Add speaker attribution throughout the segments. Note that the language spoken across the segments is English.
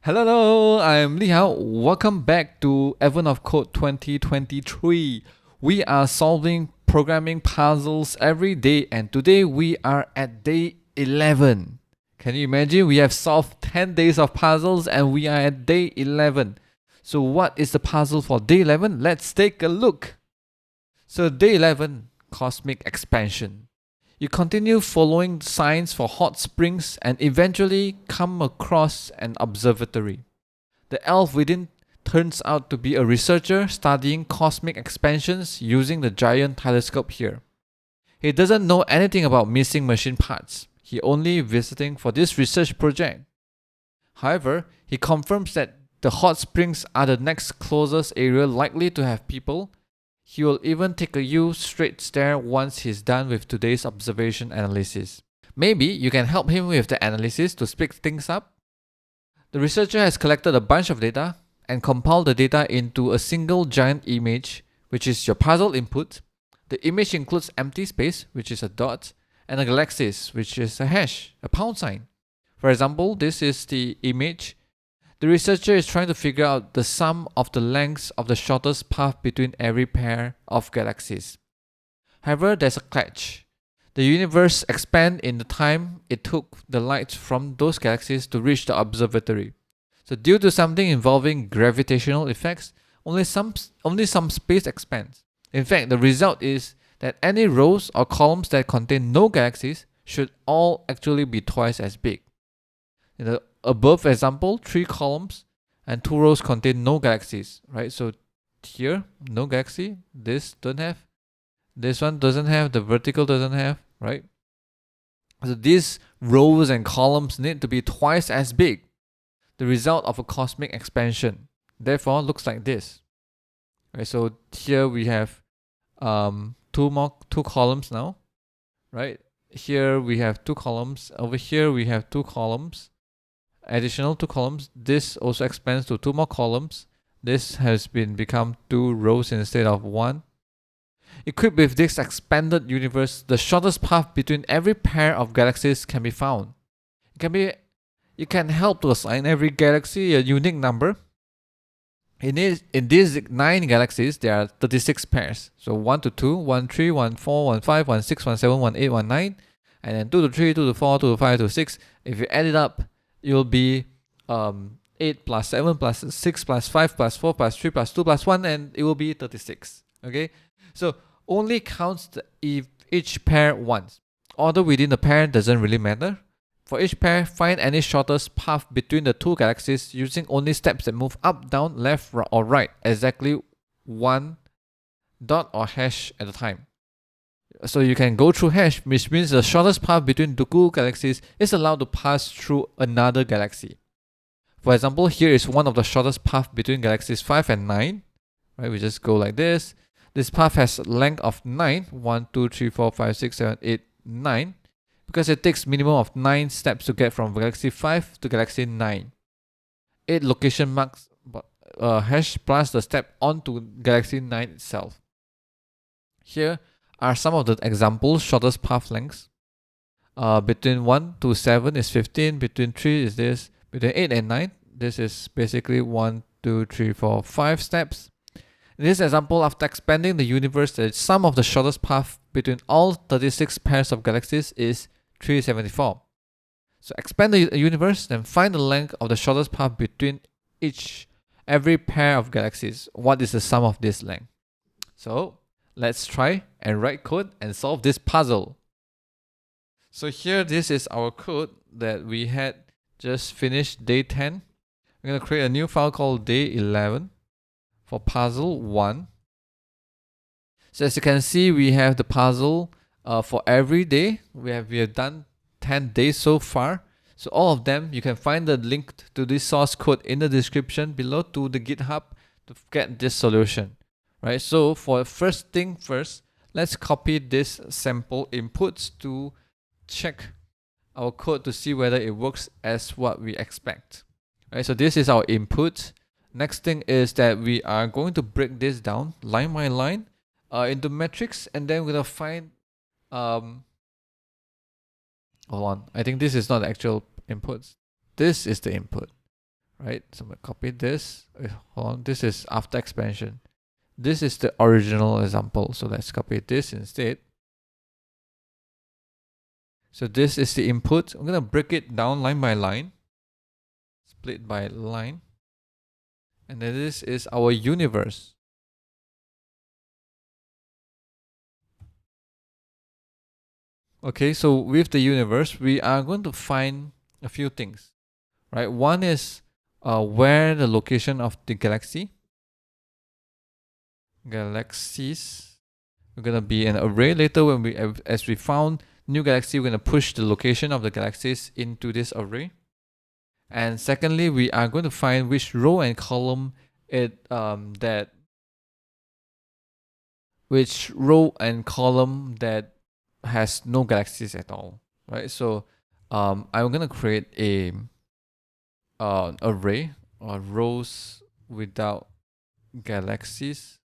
Speaker 1: Hello, I'm Li Hao. Welcome back to Evan of Code 2023. We are solving programming puzzles every day, and today we are at day 11. Can you imagine? We have solved 10 days of puzzles and we are at day 11. So, what is the puzzle for day 11? Let's take a look. So, day 11, Cosmic Expansion. You continue following signs for hot springs and eventually come across an observatory. The elf within turns out to be a researcher studying cosmic expansions using the giant telescope here. He doesn't know anything about missing machine parts. He only visiting for this research project. However, he confirms that the hot springs are the next closest area likely to have people. He will even take a straight stare once he's done with today's observation analysis. Maybe you can help him with the analysis to speed things up. The researcher has collected a bunch of data and compiled the data into a single giant image, which is your puzzle input. The image includes empty space, which is a dot, and a galaxis, which is a hash, a pound sign. For example, this is the image. The researcher is trying to figure out the sum of the lengths of the shortest path between every pair of galaxies. However, there's a catch. The universe expands in the time it took the light from those galaxies to reach the observatory. So due to something involving gravitational effects, only some space expands. In fact, the result is that any rows or columns that contain no galaxies should all actually be twice as big. In the above example, 3 columns and 2 rows contain no galaxies, right? So here, no galaxy, this don't have, this one doesn't have, the vertical doesn't have, right? So these rows and columns need to be twice as big. The result of a cosmic expansion, therefore, looks like this. Right, so here we have two columns now, right? Here we have 2 columns. Over here we have 2 columns. Additional 2 columns. This also expands to 2 more columns. This has become 2 rows instead of 1. Equipped with this expanded universe, the shortest path between every pair of galaxies can be found. You can help to assign every galaxy a unique number. In these 9 galaxies, there are 36 pairs. So 1 to 2, 1, 3, 1, 4, 1, 5, 1, 6, 1, 7, 1, 8, 1, 9. And then 2 to 3, 2 to 4, 2 to 5, 2 to 6. If you add it up, it will be 8 plus 7 plus 6 plus 5 plus 4 plus 3 plus 2 plus 1, and it will be 36. Okay? So only counts each pair once. Order within the pair doesn't really matter. For each pair, find any shortest path between the 2 galaxies using only steps that move up, down, left, or right, exactly 1 dot or hash at a time. So you can go through hash, which means the shortest path between the 2 galaxies is allowed to pass through another galaxy. For example, here is one of the shortest paths between galaxies 5 and 9. Right, we just go like this. This path has a length of 9. 1, 2, 3, 4, 5, 6, 7, 8, 9. Because it takes minimum of 9 steps to get from galaxy 5 to galaxy 9. 8 location marks hash plus the step onto galaxy 9 itself. Here are some of the example shortest path lengths. Between 1 to 7 is 15. Between 3 is this. Between 8 and 9, this is basically 1, 2, 3, 4, 5 steps. In this example, after expanding the universe, the sum of the shortest path between all 36 pairs of galaxies is 374. So expand the universe, then find the length of the shortest path between every pair of galaxies. What is the sum of this length? So let's try and write code and solve this puzzle. So here, this is our code that we had just finished day 10. We're going to create a new file called day 11 for puzzle 1. So as you can see, we have the puzzle for every day. We have done 10 days so far. So all of them, you can find the link to this source code in the description below to the GitHub to get this solution. Right? So for first thing first, let's copy this sample inputs to check our code to see whether it works as what we expect. Right? So this is our input. Next thing is that we are going to break this down line by line into metrics, and then we're going to find hold on, I think this is not the actual inputs. This is the input, right? So I'm gonna copy this. Hold on, this is after expansion. This is the original example, so let's copy this instead. So this is the input. I'm gonna break it down line by line, split by line, and then this is our universe. Okay, so with the universe, we are going to find a few things, right? One is where the location of the galaxies. We're gonna be an array later when as we found new galaxy, we're gonna push the location of the galaxies into this array. And secondly, we are going to find which row and column that has no galaxies at all, right? So I'm gonna create a array or rows without galaxies,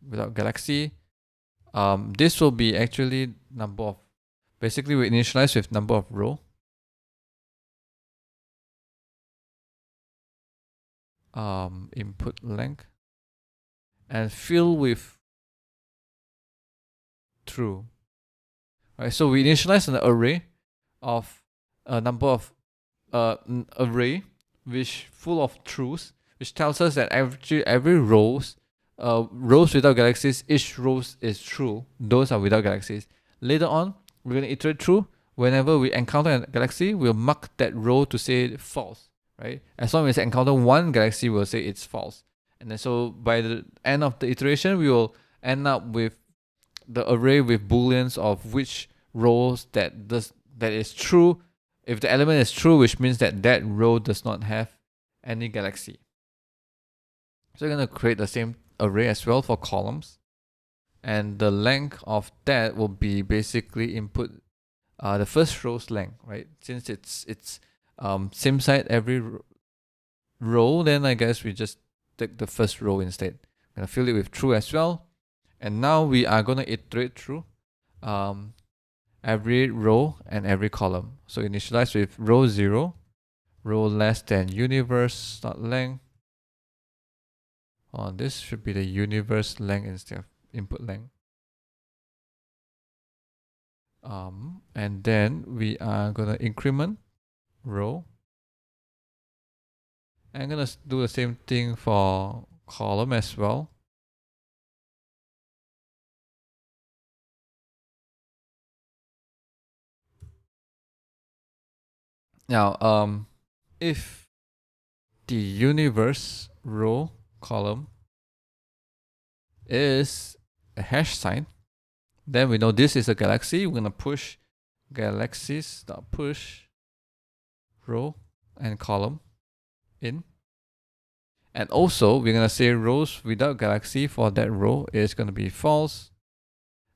Speaker 1: without galaxy. This will be actually number of. Basically, we initialize with number of row. Input length and fill with true. Right, so we initialize an array of a number of array which full of truths, which tells us that every rows without galaxies, each rows is true. Those are without galaxies. Later on, we're gonna iterate through. Whenever we encounter a galaxy, we'll mark that row to say false. Right? As long as we encounter one galaxy, we'll say it's false. And then so by the end of the iteration, we will end up with the array with booleans of which rows that is true. If the element is true, which means that that row does not have any galaxy. So we're going to create the same array as well for columns. And the length of that will be basically input the first row's length, right? Since it's same side every row, then I guess we just take the first row instead. I'm going to fill it with true as well. And now we are going to iterate through every row and every column. So initialize with row 0, row less than universe.length. This should be the universe length instead of input length. And then we are going to increment row. I'm going to do the same thing for column as well. Now, if the universe row column is a hash sign, then we know this is a galaxy. We're gonna push galaxies.push row and column in. And also we're gonna say rows without galaxy for that row is gonna be false.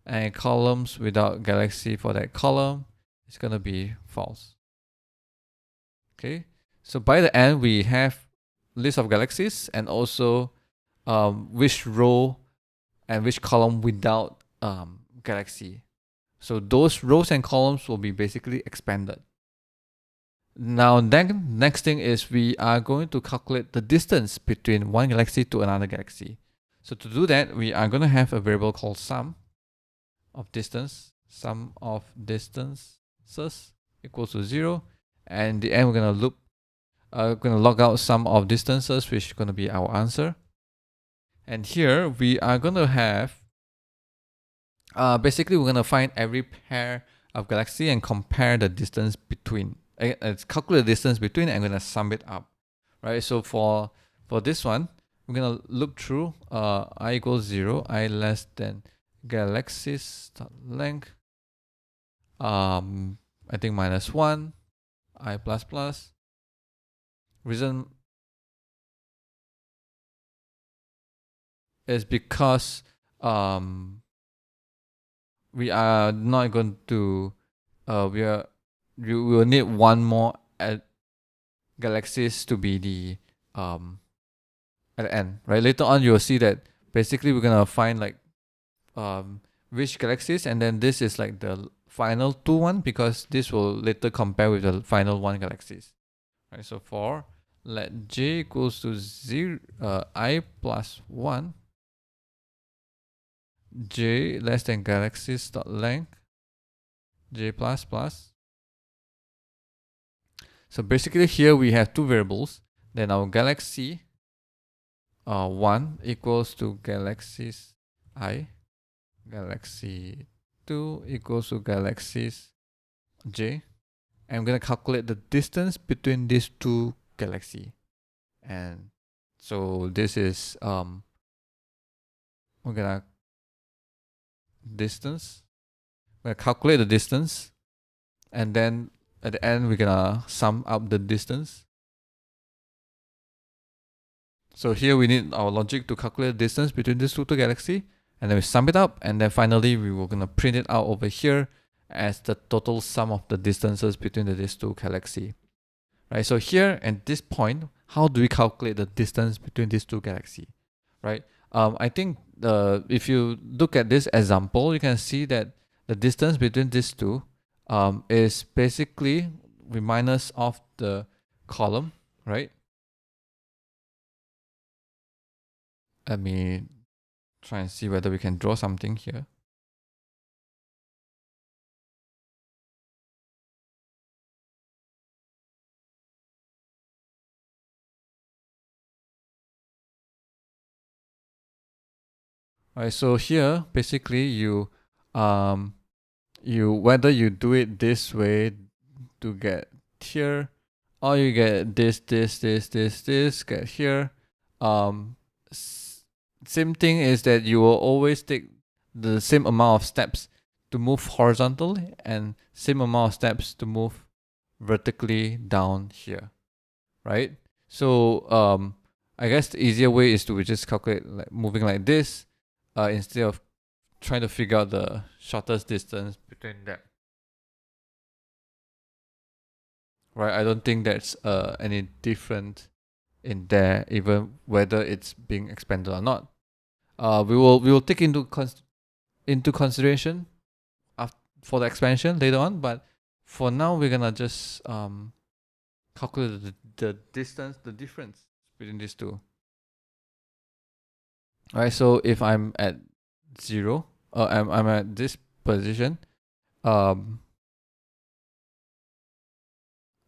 Speaker 1: And columns without galaxy for that column is gonna be false. Okay, so by the end we have list of galaxies and also which row and which column without galaxy. So those rows and columns will be basically expanded. Now, then next thing is we are going to calculate the distance between one galaxy to another galaxy. So to do that, we are going to have a variable called sum of distances equals to 0. And in the end, we're going to log out sum of distances, which is going to be our answer. And here we are going to have basically we're going to find every pair of galaxy and compare the distance between. Let's calculate the distance between and I'm going to sum it up, right? So for this one, we're going to look through I equals 0, I less than galaxies length, I think -1, I plus plus. Reason is because we are not going to we will need one more galaxies to be the at the end, right? Later on you'll see that basically we're gonna find like which galaxies, and then this is like the final 2 one because this will later compare with the final 1 galaxies, right? So for let j equals to 0, I plus 1, j less than galaxies dot length, j plus plus. So basically here we have two variables. Then our galaxy 1 equals to galaxies I, galaxy 2 equals to galaxies j. And I'm gonna calculate the distance between these two galaxies. And so this is we're gonna distance. We're gonna calculate the distance, and then at the end we're gonna sum up the distance. So here we need our logic to calculate the distance between these two galaxies, and then we sum it up, and then finally we were gonna print it out over here as the total sum of the distances between these two galaxies. Right? So here at this point, how do we calculate the distance between these two galaxies? Right? I think if you look at this example, you can see that the distance between these two is basically we minus off the column, right? Let me try and see whether we can draw something here. Alright, so here basically you whether you do it this way to get here, or you get this get here. Same thing is that you will always take the same amount of steps to move horizontally and same amount of steps to move vertically down here, right? So I guess the easier way is to just calculate like moving like this instead of trying to figure out the shortest distance between them. Right, I don't think that's any different in there, even whether it's being expanded or not. We will take into consideration for the expansion later on, but for now we're gonna just calculate the distance, the difference between these two. Alright, so if I'm at 0, I'm at this position, I'm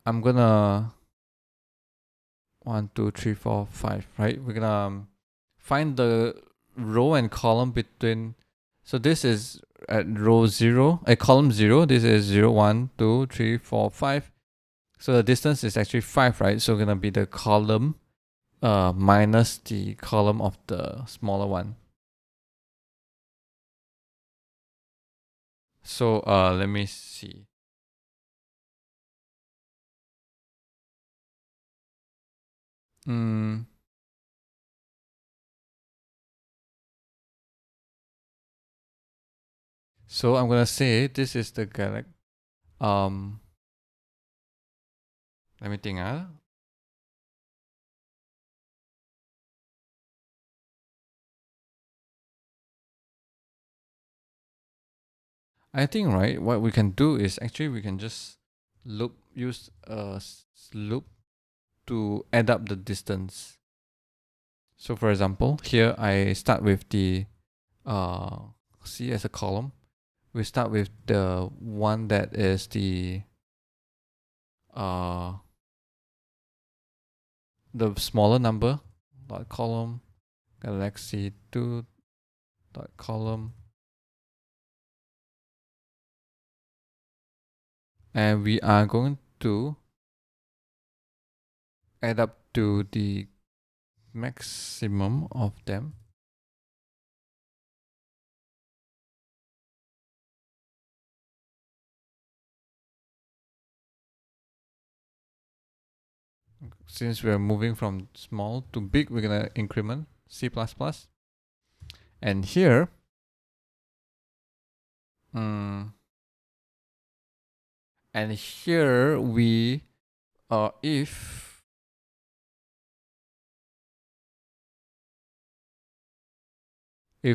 Speaker 1: gonna 1, 2, 3, 4, 5, right? We're gonna find the row and column between. So this is at row 0, at column 0. This is 0, 1, 2, 3, 4, 5. So the distance is actually 5, right? So gonna be the column minus the column of the smaller one. So let me see. So I'm gonna say this is the galaxy. Let me think. I think right. What we can do is actually we can just use a loop to add up the distance. So for example, here I start with the C as a column. We start with the one that is the smaller number dot column, galaxy 2 dot column, and we are going to add up to the maximum of them. Since we're moving from small to big, we're gonna increment C++. And here, and here we, if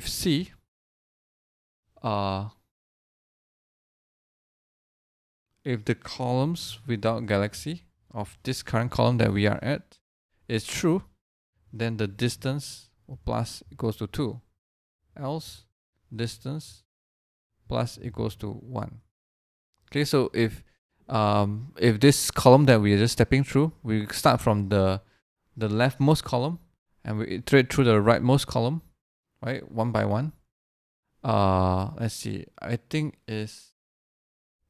Speaker 1: C, if the columns without galaxy of this current column that we are at is true, then the distance plus equals to 2. Else, distance plus equals to 1. Okay, so if this column that we are just stepping through, we start from the leftmost column and we iterate through the rightmost column, right, one by one. Let's see, I think is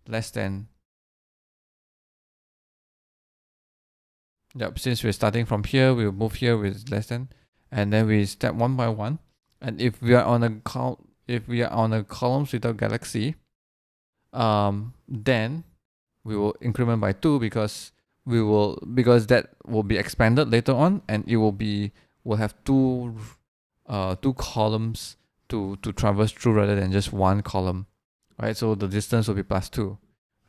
Speaker 1: less than. Yep, since we're starting from here, we'll move here with less than, and then we step one by one. And if we are on a columns without galaxy, then we will increment by 2 because that will be expanded later on, and it will have two columns to traverse through rather than just one column, right? So the distance will be plus 2.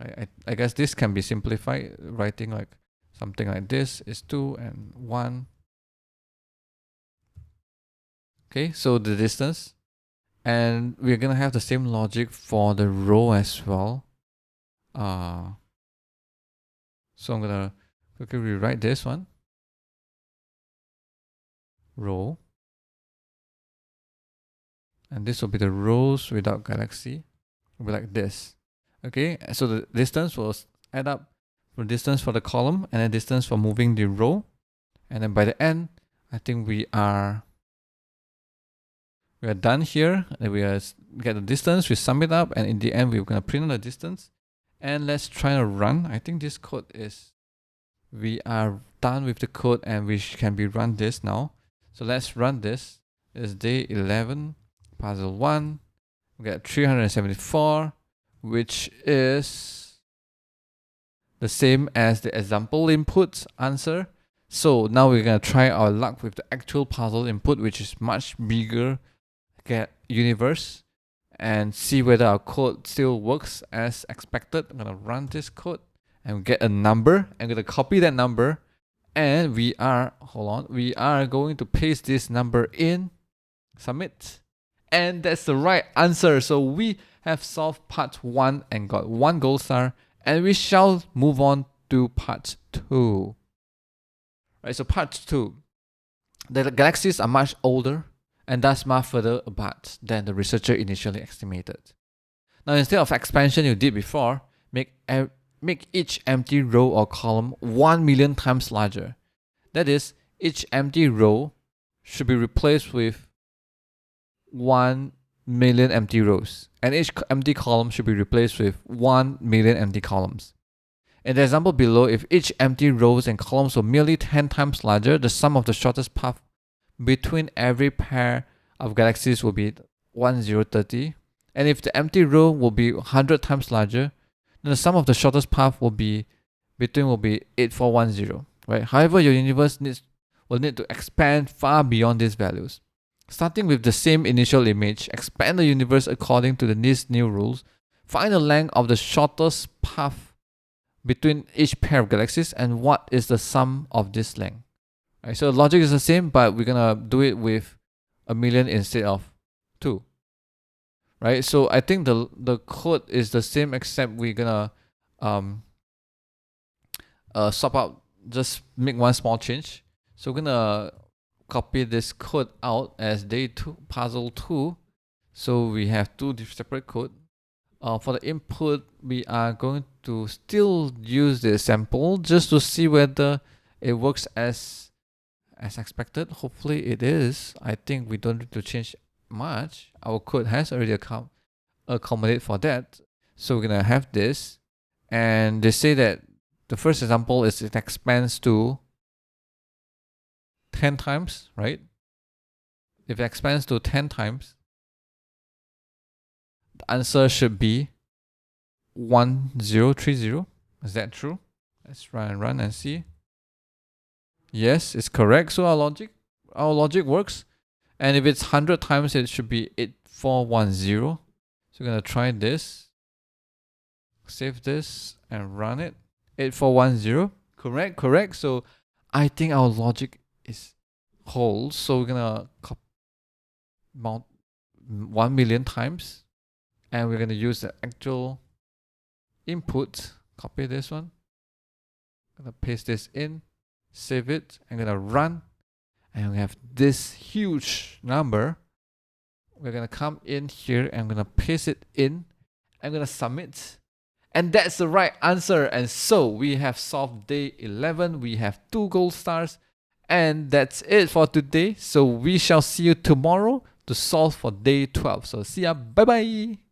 Speaker 1: Right? I guess this can be simplified, writing like something like this is 2 and 1. Okay, so the distance, and we're gonna have the same logic for the row as well. So I'm gonna quickly rewrite this one. Row, and this will be the rows without galaxy. Will be like this. Okay, so the distance will add up the distance for the column and the distance for moving the row, and then by the end, I think we are done here. And we get the distance, we sum it up, and in the end we're gonna print out the distance. And let's try to run. I think this code we are done with the code and we can be run this now. So let's run this. It's day 11, puzzle 1. We get 374, which is the same as the example input answer. So now we're gonna try our luck with the actual puzzle input, which is much bigger universe, and see whether our code still works as expected. I'm gonna run this code and get a number. I'm gonna copy that number, and we are going to paste this number in, submit, and that's the right answer. So we have solved part 1 and got 1 gold star, and we shall move on to part 2. Right, so part 2, the galaxies are much older and thus much further apart than the researcher initially estimated. Now, instead of expansion you did before, make each empty row or column 1 million times larger. That is, each empty row should be replaced with 1 million empty rows, and each empty column should be replaced with 1 million empty columns. In the example below, if each empty rows and columns were merely 10 times larger, the sum of the shortest path between every pair of galaxies will be 1030. And if the empty row will be 100 times larger, then the sum of the shortest path will be 8410. Right? However, your universe will need to expand far beyond these values. Starting with the same initial image, expand the universe according to these new rules. Find the length of the shortest path between each pair of galaxies, and what is the sum of this length. Right, so the logic is the same, but we're gonna do it with 1 million instead of 2. Right, so I think the code is the same, except we're gonna swap out, just make one small change. So we're gonna copy this code out as day 2, puzzle 2. So we have 2 separate code. For the input, we are going to still use the sample just to see whether it works as expected. Hopefully it is. I think we don't need to change much. Our code has already accommodated for that. So we're gonna have this, and they say that the first example is it expands to 10 times, right? If it expands to 10 times, the answer should be 1030. Is that true? Let's run and see. Yes, it's correct. So our logic works. And if it's 100 times, it should be 8410. So we're gonna try this. Save this and run it. 8410. Correct. So I think our logic is whole. So we're gonna mount 1 million times, and we're gonna use the actual input. Copy this one. Gonna paste this in. save it. I'm gonna run, and we have this huge number. We're gonna come in here, and I'm gonna paste it in. I'm gonna submit. And that's the right answer. And so we have solved day 11. We have 2 gold stars. And that's it for today. So we shall see you tomorrow to solve for day 12. So see ya. Bye bye.